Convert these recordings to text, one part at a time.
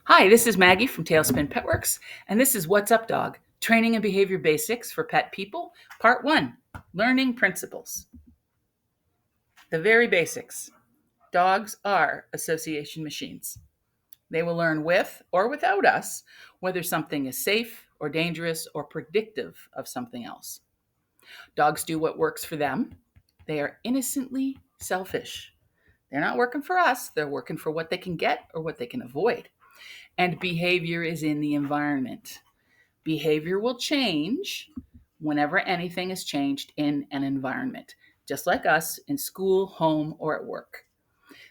Hi, this is Maggie from Tailspin Petworks, and this is What's Up Dog? Training and Behavior Basics for Pet People, Part 1, Learning Principles. The very basics. Dogs are association machines. They will learn with or without us whether something is safe or dangerous or predictive of something else. Dogs do what works for them. They are innocently selfish. They're not working for us, they're working for what they can get or what they can avoid. And behavior is in the environment. Behavior will change whenever anything is changed in an environment, just like us in school, home, or at work.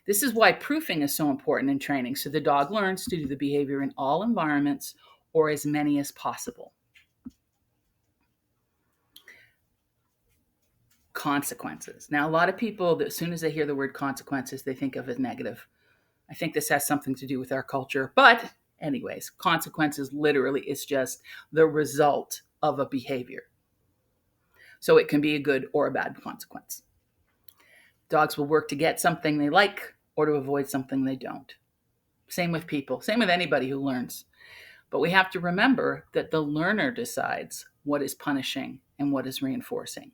This is why proofing is so important in training, so the dog learns to do the behavior in all environments or as many as possible. Consequences. Now, a lot of people, as soon as they hear the word consequences, they think of it as negative. I think this has something to do with our culture, but anyways, consequences literally is just the result of a behavior. So it can be a good or a bad consequence. Dogs will work to get something they like or to avoid something they don't. Same with people, same with anybody who learns. But we have to remember that the learner decides what is punishing and what is reinforcing.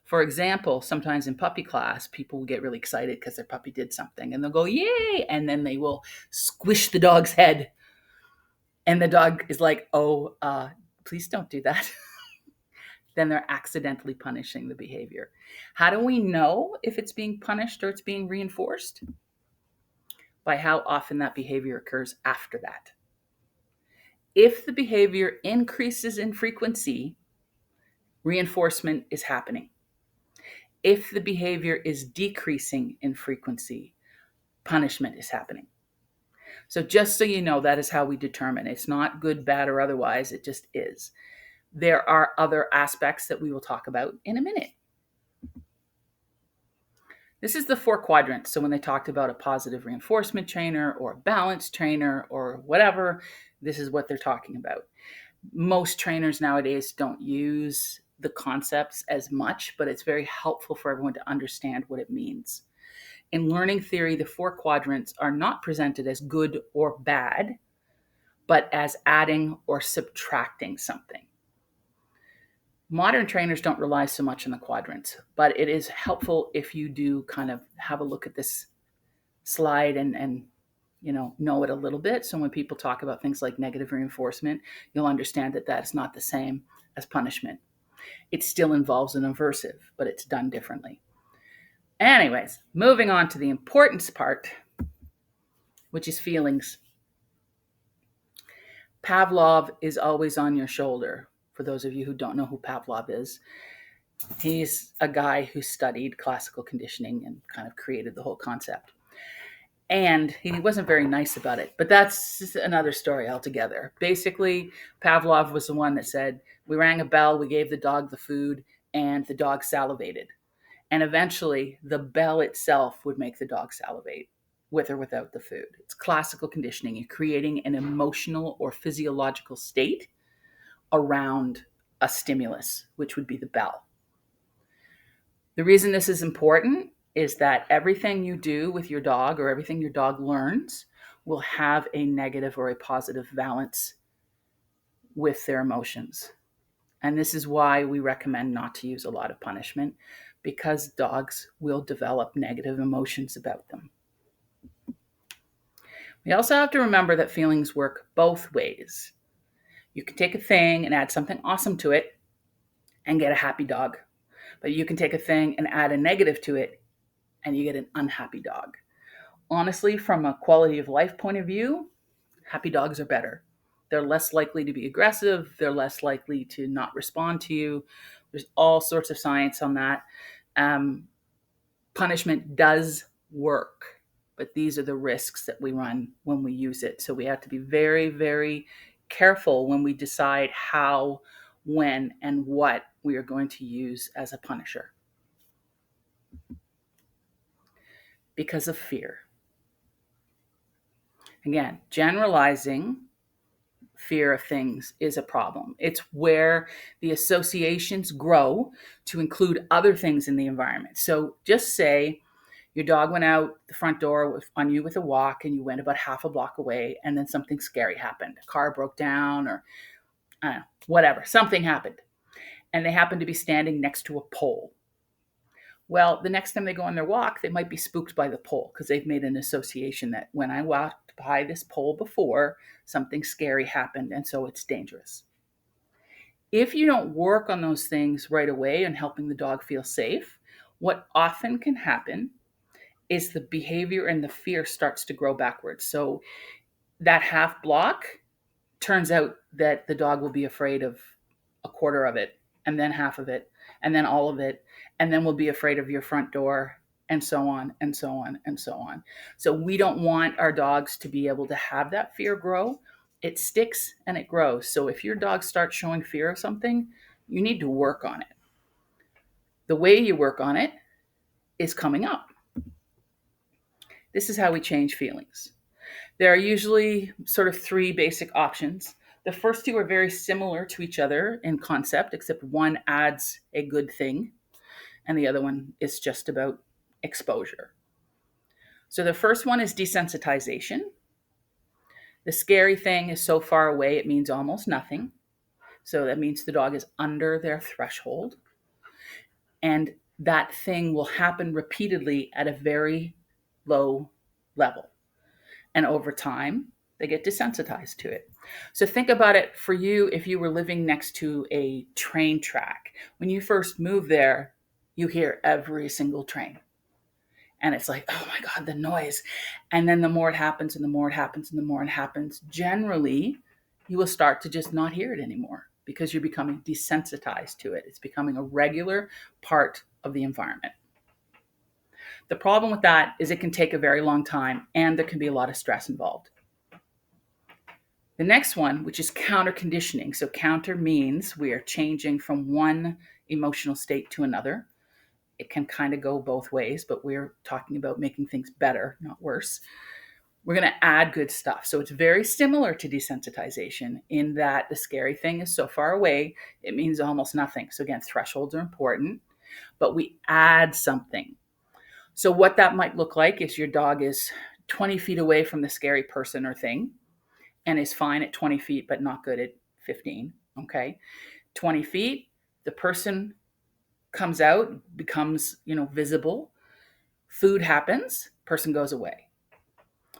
For example, sometimes in puppy class, people will get really excited because their puppy did something and they'll go, yay! And then they will squish the dog's head. And the dog is like, oh, please don't do that. Then they're accidentally punishing the behavior. How do we know if it's being punished or it's being reinforced? By how often that behavior occurs after that. If the behavior increases in frequency, reinforcement is happening. If the behavior is decreasing in frequency, punishment is happening. So just so you know, that is how we determine. It's not good, bad, or otherwise. It just is. There are other aspects that we will talk about in a minute. This is the 4 quadrants. So when they talked about a positive reinforcement trainer or a balance trainer or whatever, this is what they're talking about. Most trainers nowadays don't use the concepts as much, but it's very helpful for everyone to understand what it means. In learning theory, the 4 quadrants are not presented as good or bad, but as adding or subtracting something. Modern trainers don't rely so much on the quadrants, but it is helpful if you do kind of have a look at this slide and know it a little bit. So when people talk about things like negative reinforcement, you'll understand that that's not the same as punishment. It still involves an aversive, but it's done differently. Anyways, moving on to the importance part, which is feelings. Pavlov is always on your shoulder. For those of you who don't know who Pavlov is, he's a guy who studied classical conditioning and kind of created the whole concept. And he wasn't very nice about it, but that's another story altogether. Basically, Pavlov was the one that said, we rang a bell, we gave the dog the food, and the dog salivated. And eventually, the bell itself would make the dog salivate, with or without the food. It's classical conditioning. You're creating an emotional or physiological state around a stimulus, which would be the bell. The reason this is important is that everything you do with your dog or everything your dog learns will have a negative or a positive balance with their emotions. And this is why we recommend not to use a lot of punishment, because dogs will develop negative emotions about them. We also have to remember that feelings work both ways. You can take a thing and add something awesome to it and get a happy dog. But you can take a thing and add a negative to it and you get an unhappy dog. Honestly, from a quality of life point of view, happy dogs are better. They're less likely to be aggressive. They're less likely to not respond to you. There's all sorts of science on that. Punishment does work, but these are the risks that we run when we use it. So we have to be very, very careful when we decide how, when, and what we are going to use as a punisher. Because of fear. Again, generalizing fear of things is a problem. It's where the associations grow to include other things in the environment. So just say Your dog went out the front door on you with a walk, and you went about half a block away, and then something scary happened. A car broke down, or I don't know, whatever. Something happened. And they happened to be standing next to a pole. Well, the next time they go on their walk, they might be spooked by the pole because they've made an association that when I walked by this pole before, something scary happened, and so it's dangerous. If you don't work on those things right away and helping the dog feel safe, what often can happen is the behavior and the fear starts to grow backwards. So that half block turns out that the dog will be afraid of a quarter of it, and then half of it, and then all of it, and then will be afraid of your front door, and so on, and so on, and so on. So we don't want our dogs to be able to have that fear grow. It sticks and it grows. So if your dog starts showing fear of something, you need to work on it. The way you work on it is coming up. This is how we change feelings. There are usually sort of three basic options. The first two are very similar to each other in concept, except one adds a good thing, and the other one is just about exposure. So the first one is desensitization. The scary thing is so far away, it means almost nothing. So that means the dog is under their threshold. And that thing will happen repeatedly at a very low level. And over time, they get desensitized to it. So think about it for you if you were living next to a train track. When you first move there, you hear every single train. And it's like, oh my God, the noise. And then the more it happens and the more it happens and the more it happens, generally, you will start to just not hear it anymore because you're becoming desensitized to it. It's becoming a regular part of the environment. The problem with that is it can take a very long time and there can be a lot of stress involved. The next one, which is counter conditioning. So counter means we are changing from one emotional state to another. It can kind of go both ways, but we're talking about making things better, not worse. We're going to add good stuff. So it's very similar to desensitization in that the scary thing is so far away, it means almost nothing. So again, thresholds are important, but we add something. So what that might look like is your dog is 20 feet away from the scary person or thing and is fine at 20 feet, but not good at 15. Okay. 20 feet, the person comes out, becomes, visible. Food happens, person goes away.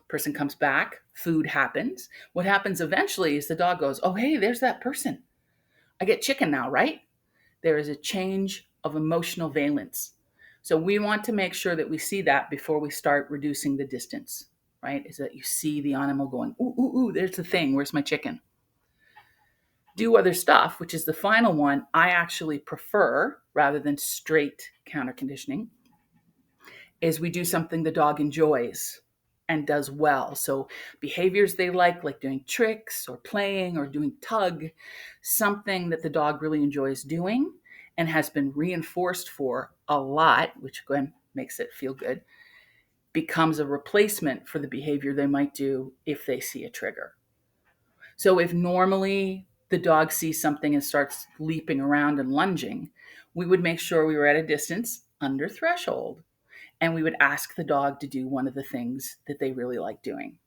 Person comes back, food happens. What happens eventually is the dog goes, oh, hey, there's that person. I get chicken now, right? There is a change of emotional valence. So we want to make sure that we see that before we start reducing the distance, right? Is that you see the animal going, ooh, ooh, ooh, there's the thing. Where's my chicken? Do other stuff, which is the final one, I actually prefer rather than straight counter conditioning, is we do something the dog enjoys and does well. So behaviors they like doing tricks or playing or doing tug, something that the dog really enjoys doing and has been reinforced for a lot, which again makes it feel good, becomes a replacement for the behavior they might do if they see a trigger. So if normally the dog sees something and starts leaping around and lunging, we would make sure we were at a distance under threshold, and we would ask the dog to do one of the things that they really like doing.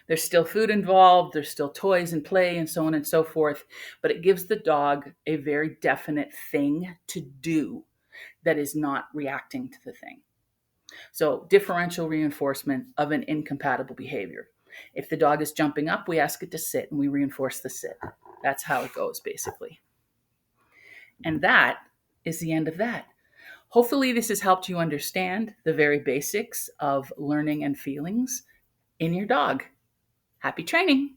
There's still food involved, there's still toys and play and so on and so forth, but it gives the dog a very definite thing to do that is not reacting to the thing. So differential reinforcement of an incompatible behavior. If the dog is jumping up, we ask it to sit and we reinforce the sit. That's how it goes, basically. And that is the end of that. Hopefully this has helped you understand the very basics of learning and feelings in your dog. Happy training.